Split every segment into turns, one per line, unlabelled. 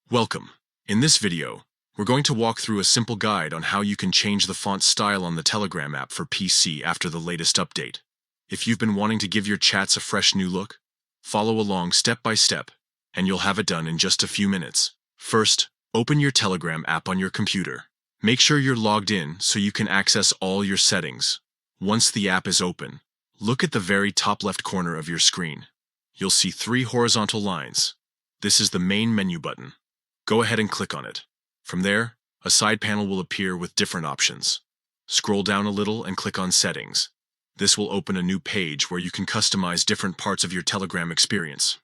Welcome. In this video, we're going to walk through a simple guide on how you can change the font style on the Telegram app for PC after the latest update. If you've been wanting to give your chats a fresh new look, follow along step by step, and you'll have it done in just a few minutes. First, open your Telegram app on your computer. Make sure you're logged in so you can access all your settings. Once the app is open, look at the very top left corner of your screen. You'll see 3 horizontal lines. This is the main menu button. Go ahead and click on it. From there, a side panel will appear with different options. Scroll down a little and click on Settings. This will open a new page where you can customize different parts of your Telegram experience.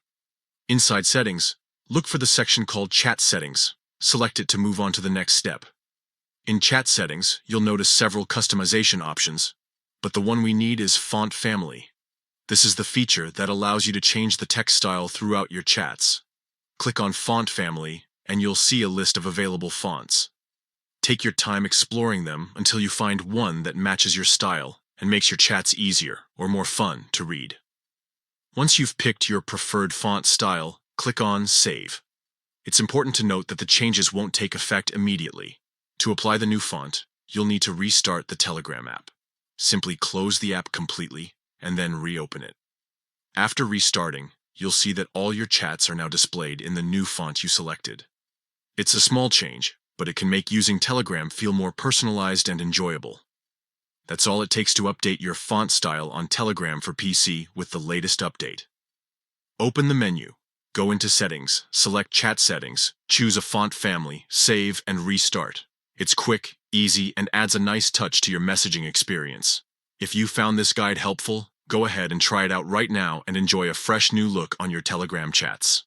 Inside Settings, look for the section called Chat Settings. Select it to move on to the next step. In Chat Settings, you'll notice several customization options, but the one we need is Font Family. This is the feature that allows you to change the text style throughout your chats. Click on Font Family, and you'll see a list of available fonts. Take your time exploring them until you find one that matches your style and makes your chats easier or more fun to read. Once you've picked your preferred font style, click on Save. It's important to note that the changes won't take effect immediately. To apply the new font, you'll need to restart the Telegram app. Simply close the app completely and then reopen it. After restarting, you'll see that all your chats are now displayed in the new font you selected. It's a small change, but it can make using Telegram feel more personalized and enjoyable. That's all it takes to update your font style on Telegram for PC with the latest update. Open the menu, go into Settings, select Chat Settings, choose a font family, save, and restart. It's quick, easy, and adds a nice touch to your messaging experience. If you found this guide helpful, go ahead and try it out right now and enjoy a fresh new look on your Telegram chats.